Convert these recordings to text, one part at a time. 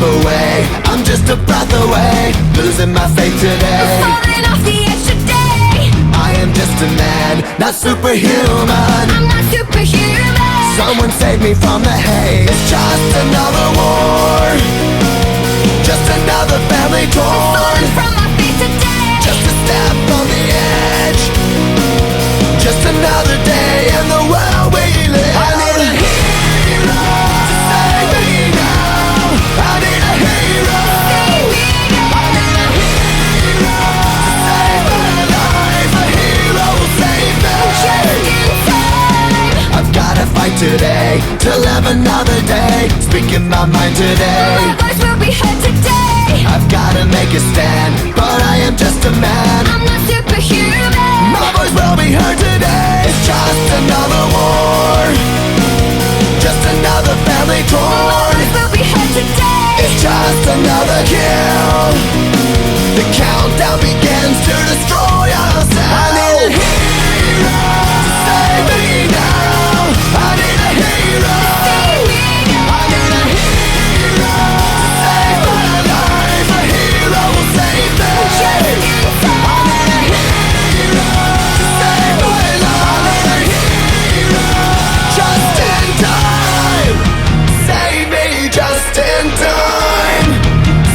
away. I'm just a breath away, losing my faith today. I'm falling off the edge today. I am just a man, not superhuman. I'm not superhuman. Someone save me from the haze. It's just another war, just another family torn. Falling from my feet today. Just a step on the edge, just another day in the world we live. I need a hero to save me now. I need a hero. I need a hero to save my life. A hero will save me. Just in time. I've gotta fight today to live another day, speaking my mind today. My voice will be heard today. I've gotta make a stand, but I am just a man. I'm not superhuman. My voice will be heard today. It's just another war, just another family My torn. voice will be heard today. It's just another kill. The countdown begins to destroy ourselves. I need a hero to save me now. I need a hero. I need a hero to save my life. A hero will save me. I need a hero to save my life. I need a hero just in time. Save me just in time.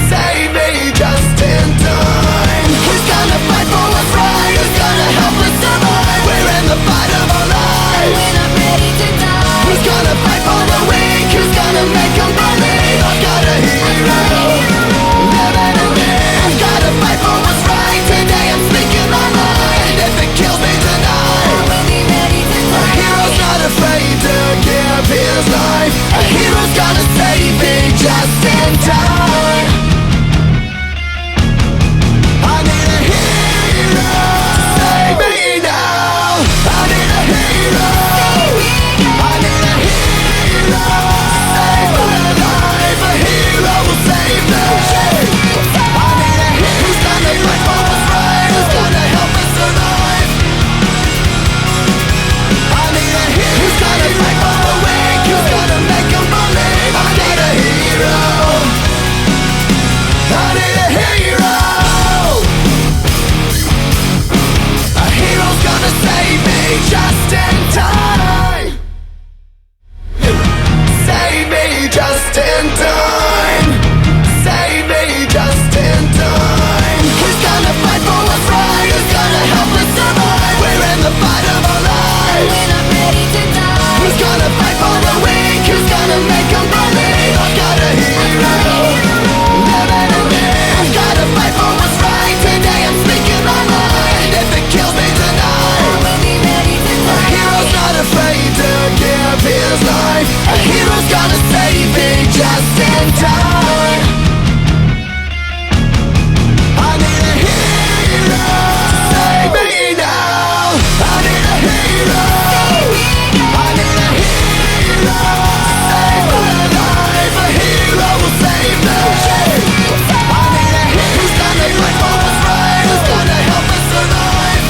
Save me just in time. Who's gonna fight for what's right? Who's gonna help us survive? We're in the fight of our lives. We're not ready to die. Who's gonna fight for the weak? Who's gonna make them believe? I've got a hero living in me. I've gotta fight for what's right. Today I'm speaking my mind. If it kills me tonight, We'll be ready to a die. hero's not afraid to give his life. A hero's gonna save me just in time. I need a hero to save me now. I need a hero. I need a hero to save my life. A hero will save me. I need a hero who's gonna fight for what's right. Who's gonna help us survive. I need a hero who's gonna fight for the weak. Who's gonna make them believe. I need a hero. I need a hero. A hero's gonna save me just in time. Save me just in time. Save me just in time. Who's gonna fight for what's right? Who's gonna help us survive? We're in the fight of our lives. We're not ready to die. Who's gonna fight for the weak? Who's gonna make them believe? I've got a hero living in me. I've gotta fight for what's right. Today I'm speaking my mind. If it kills me tonight, We'll be ready to a die. hero's not afraid to give his life. A hero's gonna save me just in time. I need a hero to save me now. I need a hero. I need a hero to save my life. A hero will save me. I need a hero who's gonna fight for what's right. Who's gonna help us survive.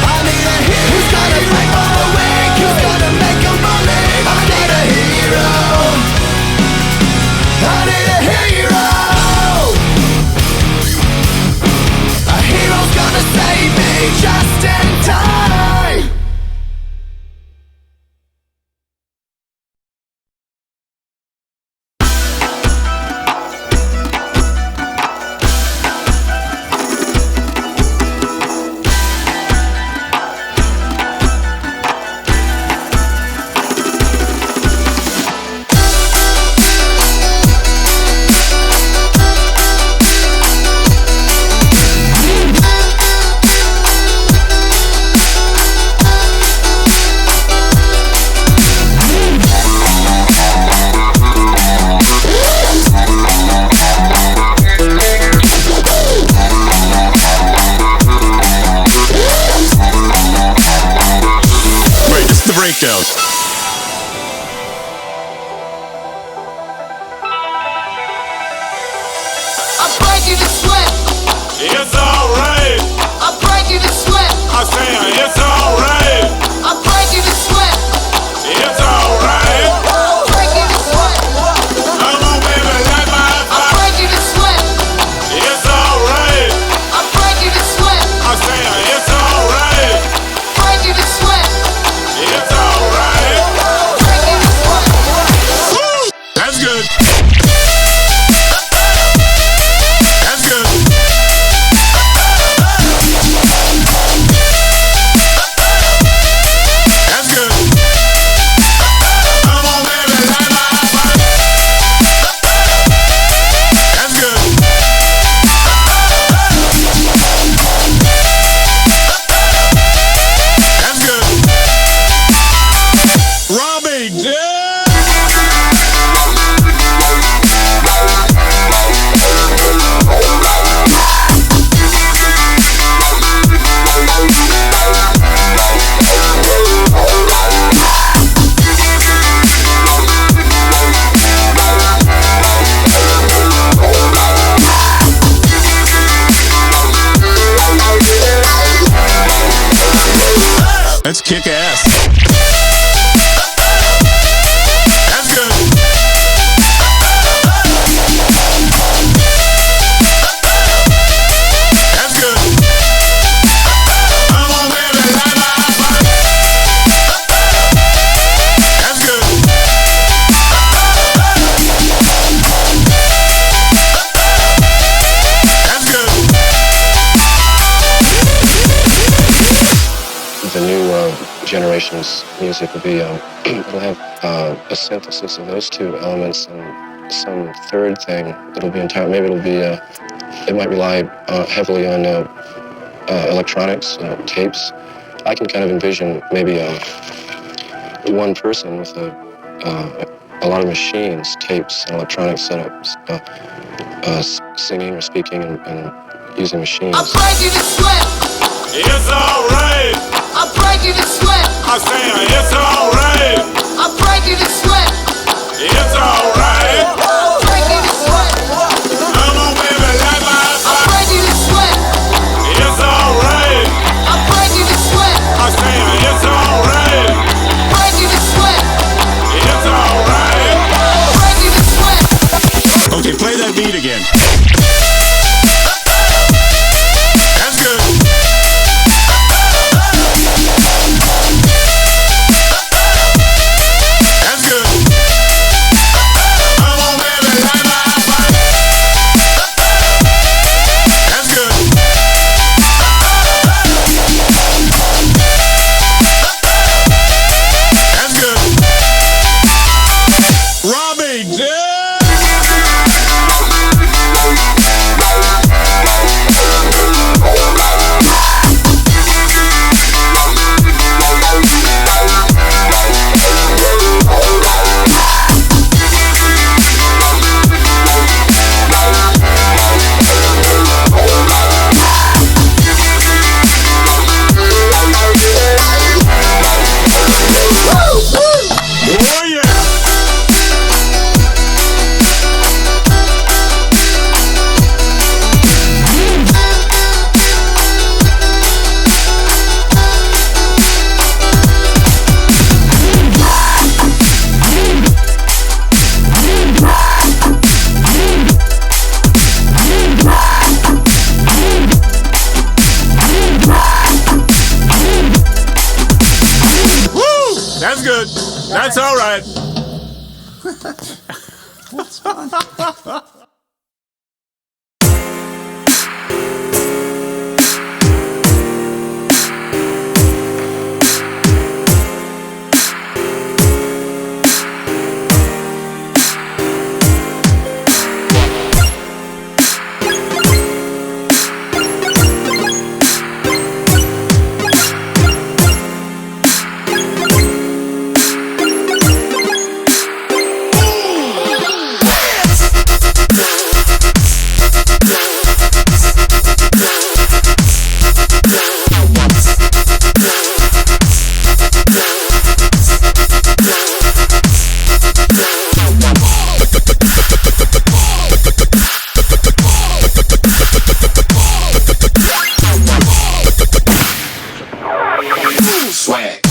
I need a hero who's gonna fight for the weak. Who's gonna make them believe. I need a hero. I need a hero. A hero's gonna save me just in time. Breakdown. I break you to sweat. It's alright. I break you to sweat. I say it's alright. I break you to sweat. It's alright. I break you to sweat. I Let's kick ass. That's good. That's good. Come on, baby, light my fire. That's good. That's good. The new generation's music will be, it'll have a synthesis of those two elements and some third thing that'll be entire. Maybe it'll be, it might rely heavily on electronics, tapes. I can kind of envision maybe one person with a lot of machines, tapes, and electronic setups, singing or speaking and using machines. I'm breaking the sweat. It's alright. I'm breaking the sweat. I say it's alright. I'm breaking the sweat. It's alright. I'm breaking the sweat. Come on, baby, light my I'm fire. breaking the sweat. It's alright. I'm breaking the sweat. I say it's alright. Breaking the sweat. It's alright. Breaking the sweat. Okay, play that beat again. That's good. That's good. Come on, baby, light my fire. That's good. That's good. Robbie, oh yeah. Woo! That's good. That's all right. Swag.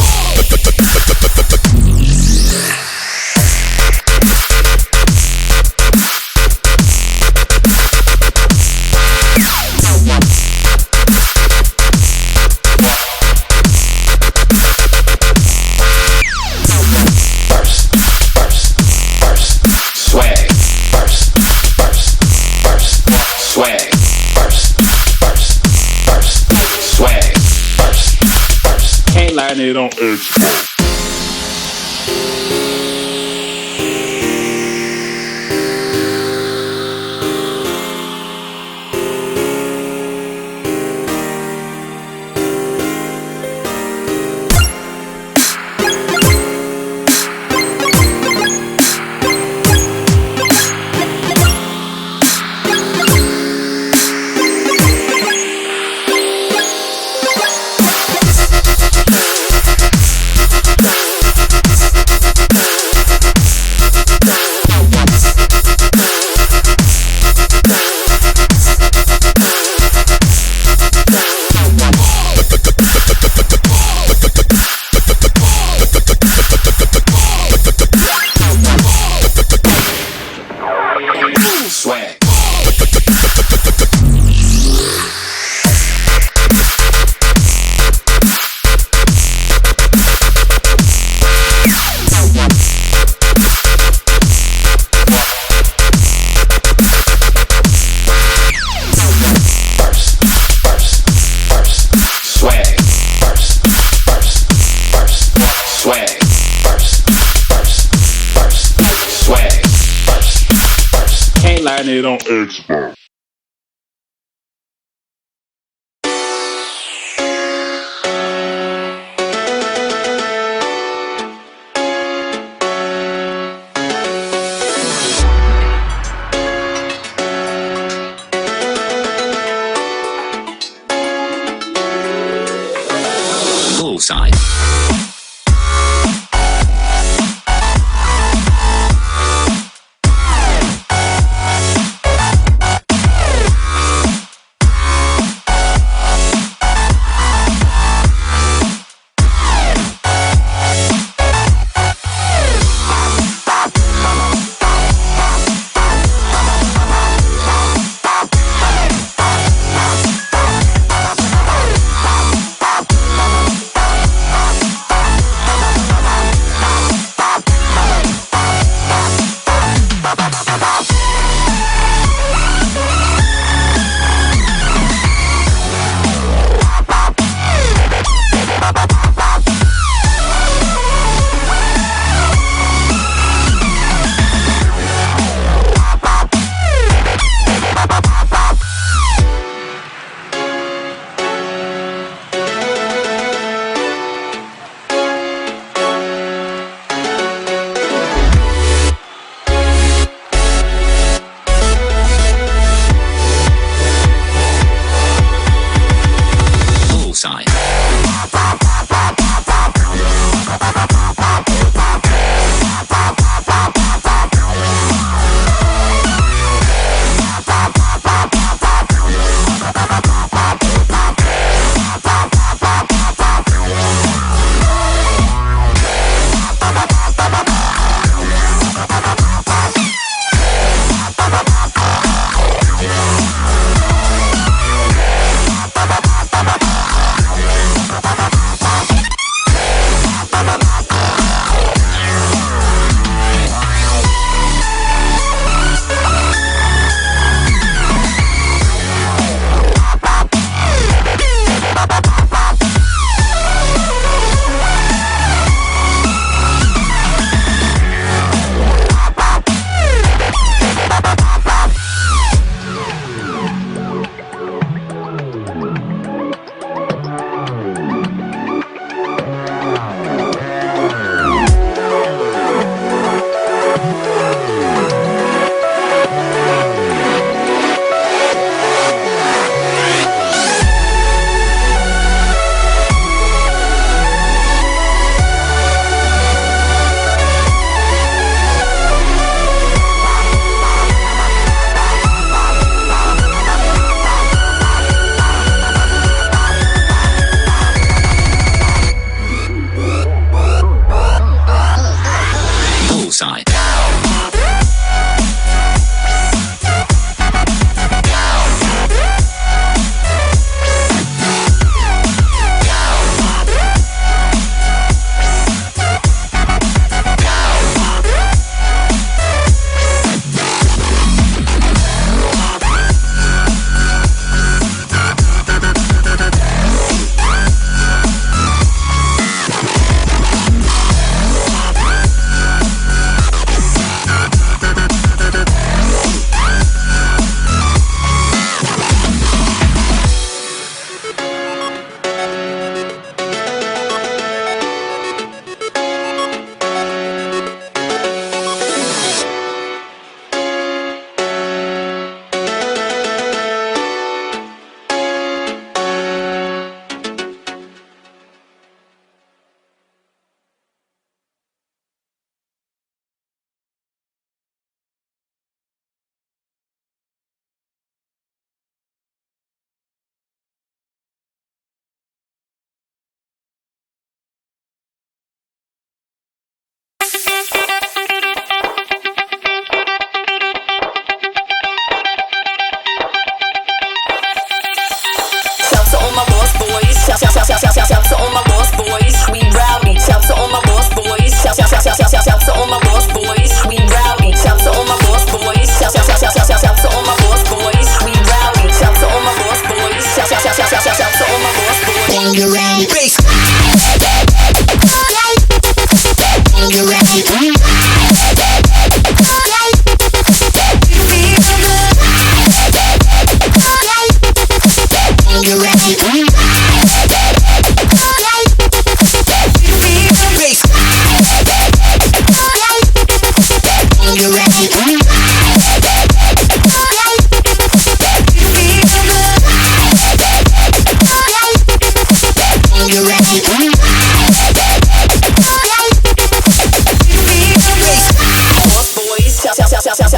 Swag. Swag. Swag. Can't line it on earth. made on Xbox. Bullseye.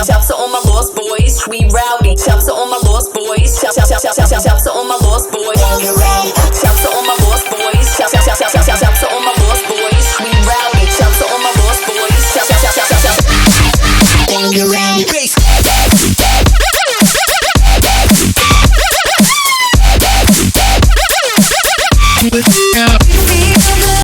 Shouts to all my lost boys, we rowdy. Shouts to all my lost boys. Shouts to all my lost boys. Shouts to all my lost boys. Shouts to all my lost boys, we rowdy. Shouts to all my lost boys. Shouts. When you're ready, bass. Feel